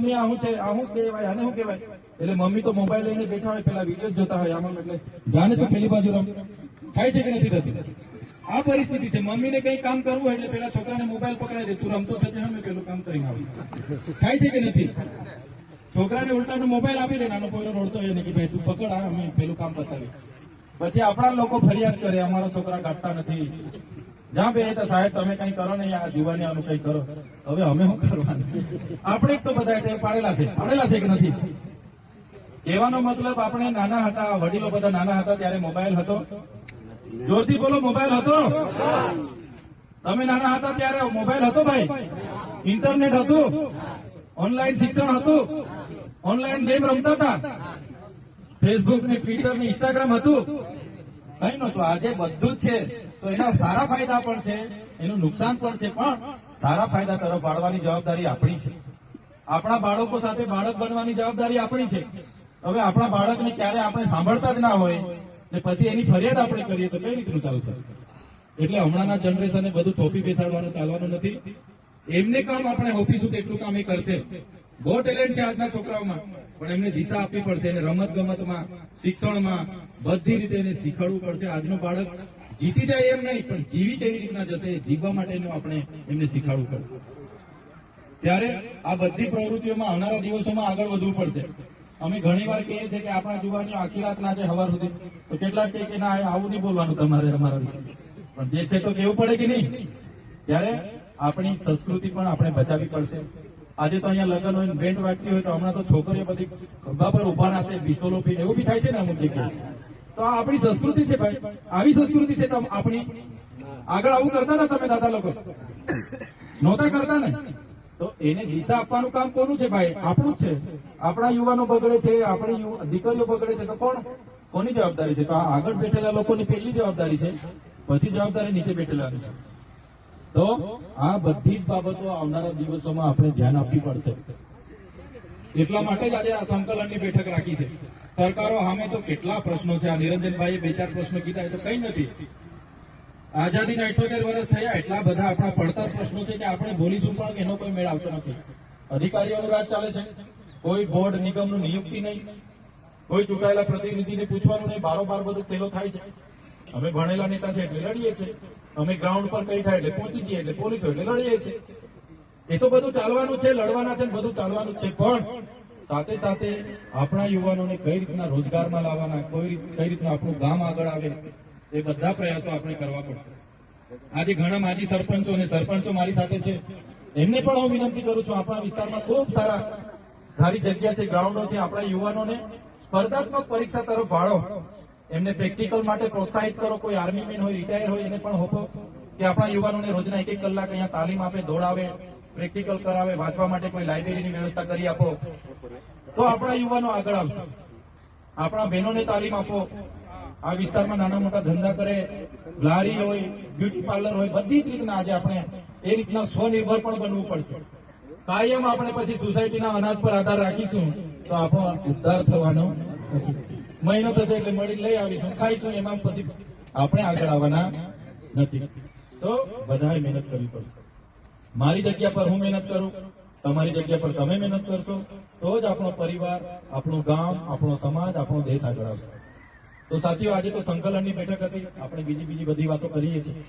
Mummy આ શું છે, આ શું કહેવાય, આને શું કહેવાય, એટલે મમ્મી તો મોબાઈલ લઈને બેઠા હોય, પેલા વિડીયો જોતા હોય આમાં, એટલે જાને તો પેલી બાજુ રમ થાય છે કે નથી થતી? આ પરિસ્થિતિ છે. મમ્મીને કઈ કામ કરવું હોય એટલે પેલા છોકરાને મોબાઈલ પકડાઈ દે, તું રમતો થશે, અમે પેલું કામ કરીને આવું. થાય છે કે નથી? છોકરાને ઉલટાનો મોબાઈલ આપી દે, નાનો પોયરો રોડતો હોય ને કે ભાઈ તું પકડ, આ અમે પેલું કામ બતાવી. પછી આપણા લોકો ફરિયાદ કરે, અમારા છોકરા કાઢતા નથી. જ્યાં બે સાહેબ તમે કઈ કરો ને, આ જીવાની આનું કઈ કરો. હવે અમે શું કરવાનું? આપણે તો બધા ટેવ પાડેલા છે કે નથી? કહેવાનો મતલબ, આપણે નાના હતા, વડીલો બધા નાના હતા ત્યારે મોબાઈલ હતો. જોરથી બોલો, મોબાઈલ હતો? તમે નાના હતા ત્યારે મોબાઈલ હતો ભાઈ? ઇન્ટરનેટ હતું? ઓનલાઈન શિક્ષણ હતું? ઓનલાઈન ગેમ રમતા હતા? ફેસબુક ને ટ્વિટર ને ઇન્સ્ટાગ્રામ હતું? કઈ નતું. આજે બધું જ છે. તો એના સારા ફાયદા પણ છે, એનું નુકસાન પણ છે, પણ સારા ફાયદા તરફ વાળવાની જવાબદારી આપણી છે. આપણા બાળકો સાથે બાળક બનવાની જવાબદારી આપણી છે. હવે આપણા બાળકને ક્યારે આપણે સાંભળતા જ ના હોય ને પછી એની ફરિયાદ આપણે કરીએ તો કઈ રીતનું ચાલશે? એટલે હમણાંના જનરેશને બધું થોપી બેસાડવાનું ચાલવાનું નથી. એમને કામ આપણે હોપીશું તેટલું કામ એ કરશે. બહુ ટેલેન્ટ છે આજના છોકરાઓમાં, પણ એમને દિશા આપવી પડશે. એને રમત ગમતમાં, શિક્ષણમાં, બધી રીતે એને શીખવાડવું પડશે. આજનું બાળક જીતી જાય એમ નહીં, પણ જીવી કેવી રીતના જશે, જીવવા માટેનું આપણે એમને શીખવાડવું પડશે. ત્યારે આ બધી પ્રવૃત્તિઓમાં આવનારા દિવસોમાં આગળ વધવું પડશે. અમે ઘણી વાર કહીએ છીએ કે આપણા જુવાનીઓ આખી રાત ના છે સવાર સુધી, તો કેટલાક કહે કે ના આવું નહીં બોલવાનું તમારે અમારા વિશે, પણ જે છે તો કેવું પડે કે નહીં? ત્યારે આપણી સંસ્કૃતિ પણ આપણે બચાવવી પડશે. આજે તો અહીંયા લગ્ન હોય, બેન્ટ વાગતી હોય, તો હમણાં તો છોકરીઓ બધી ખભા પર ઉભા ના છે, પિસ્તોલો પીને, એવું બી થાય છે ને અમુક જગ્યાએ. તો આ આપણી સંસ્કૃતિ છે ભાઈ, આવી સંસ્કૃતિ છે આપણી. આગળ આવું કરતા હતા તમે દાદા લોકો? નહોતા કરતા ને? તો એને દિશા આપવાનું કામ કોનું છે ભાઈ? આપણું જ છે. આપણા યુવાનો બગડે છે, આપણી દીકરીઓ બગડે છે, તો કોની જવાબદારી છે? તો આ આગળ બેઠેલા લોકોની પહેલી જવાબદારી છે, પછી જવાબદારી નીચે બેઠેલાની છે. તો આ બધી જ બાબતો આવનારા દિવસોમાં આપણે ધ્યાન આપવી પડશે. એટલા માટે જ આજે આ સંકલનની બેઠક રાખી છે. સરકારો સામે તો કેટલા પ્રશ્નો છે. આ નિરંજનભાઈએ 2-4 પ્રશ્નો કીધા, એ તો કઈ નથી. આઝાદીના 78 વર્ષ થયા, એટલા બધા આપણા પડતા પ્રશ્નો છે કે આપણે બોલીશું પણ એનો કોઈ મેળ આવતો નથી. અધિકારીઓનું રાજ ચાલે છે, કોઈ બોર્ડ નિગમનું નિયુક્તિ નહીં, કોઈ ચૂંટાયેલા પ્રતિનિધિને પૂછવાનું નહીં, બારોબાર બધું ખેલો થાય છે. અમે ભણેલા નેતા છે એટલે લડીએ છીએ, અમે ગ્રાઉન્ડ પર કઈ થાય એટલે પહોંચી જઈએ, એટલે પોલીસો એટલે લડીએ છીએ. એ તો બધું ચાલવાનું છે, લડવાના છે, બધું ચાલવાનું છે, પણ સાથે સાથે આપણા યુવાનોને કઈ રીતના રોજગારમાં લાવવાના, કઈ રીતના આપણું ગામ આગળ આવે, એ બધા પ્રયાસો આપણે કરવા પડશે. આજે ઘણા માજી સરપંચો અને સરપંચો મારી સાથે છે, એમને પણ હું વિનંતી કરું છું, આપણા વિસ્તારમાં ખૂબ સારી જગ્યા છે, ગ્રાઉન્ડો છે. આપણા યુવાનોને સ્પર્ધાત્મક પરીક્ષા તરફ વાળો, એમને પ્રેક્ટિકલ માટે પ્રોત્સાહિત કરો. કોઈ આર્મી મેન હોય, રિટાયર હોય, એને પણ હોપો કે આપણા યુવાનોને રોજના 1-1 કલાક અહીંયા તાલીમ આપે, દોડાવે, પ્રેક્ટિકલ કરાવે, વાંચવા માટે કોઈ લાઇબ્રેરીની વ્યવસ્થા કરી આપો, તો આપણા યુવાનો આગળ આવશે. આપણા બહેનોને તાલીમ આપો, આ વિસ્તારમાં નાના મોટા ધંધા કરે, લારી હોય, બ્યુટી પાર્લર હોય, બધી જ રીતના આજે આપણે એ રીતના સ્વનિર્ભર પણ બનવું પડશે. કાયમ આપણે પછી સોસાયટીના અનાજ પર આધાર રાખીશું તો આપણો ઉદ્ધાર થવાનો નથી. મહિનો થશે એટલે મળી લઈ આવીશું, ખાઈશું, એમાં પછી આપણે આગળ આવવાના નથી. તો બધાએ મહેનત કરવી પડશે. મારી જગ્યા પર હું મહેનત કરું, તમારી જગ્યા પર તમે મહેનત કરશો, તો જ આપણો પરિવાર, આપણું ગામ, આપણો સમાજ, આપણો દેશ આગળ આવશે. તો સાથીઓ, આજે તો સંકલનની બેઠક હતી, આપણે બીજી બધી વાતો કરીએ છીએ,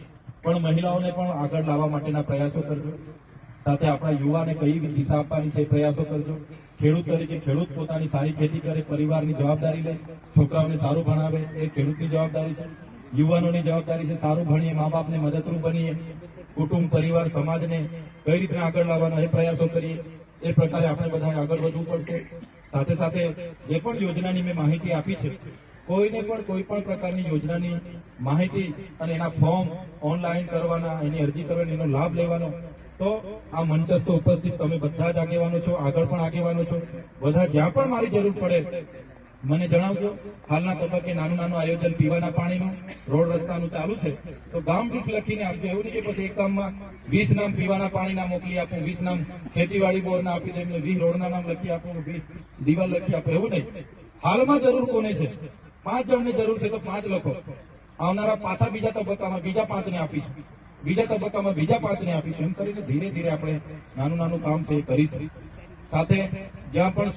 પણ મહિલાઓને પણ આગળ લાવવા માટેના પ્રયાસો કરજો. સાથે આપણા યુવાને કઈ દિશા આપવાની છે પ્રયાસો કરજો. ખેડૂત તરીકે ખેડૂત પોતાની સારી ખેતી કરે, પરિવારની જવાબદારી લે, છોકરાઓને સારું ભણાવે, એ ખેડૂતની જવાબદારી છે. યુવાનોની જવાબદારી છે સારું ભણીએ, મા બાપને મદદરૂપ બનીએ, કુટુંબ, પરિવાર, સમાજને કઈ રીતના આગળ લાવવાના એ પ્રયાસો કરીએ. એ પ્રકારે આપણે બધાએ આગળ વધવું પડશે. સાથે સાથે જે પણ યોજનાની મેં માહિતી આપી છે, કોઈને પણ કોઈ પણ પ્રકારની યોજનાની માહિતી અને એના ફોર્મ ઓનલાઈન કરવાના, એની અરજી કરવાની, એનો લાભ લેવાનો, તો આ મંચસ્થ ઉપસ્થિત તમે બધા જ આગેવાનો છો, આગળ પણ આગેવાનો છો. બધા જ્યાં પણ મારી જરૂર પડે મને જણાવજો. હાલના તબક્કે નાનું આયોજન પીવાના પાણીનું, રોડ રસ્તાનું ચાલુ છે, તો ગામ દીઠ લખીને આપજો. એવું નહીં કે પછી એક ગામમાં 20 નામ પીવાના પાણીના મોકલી આપું, 20 નામ ખેતીવાડી બોરના આપી દે, 20 રોડના નામ લખી આપું, 20 દિવાલ લખી આપું, એવું નહીં. હાલમાં જરૂર કોને છે? 5 જણની જરૂર છે તો 5 લોકો. આવનારા પાછા બીજા તબક્કામાં બીજા 5 ને આપીશું, બીજા તબક્કામાં બીજા 5 ને આપીશું. એમ કરીને ધીરે ધીરે આપણે નાનું કામ છે એ કરીશું. સાથે જ્યાં પણ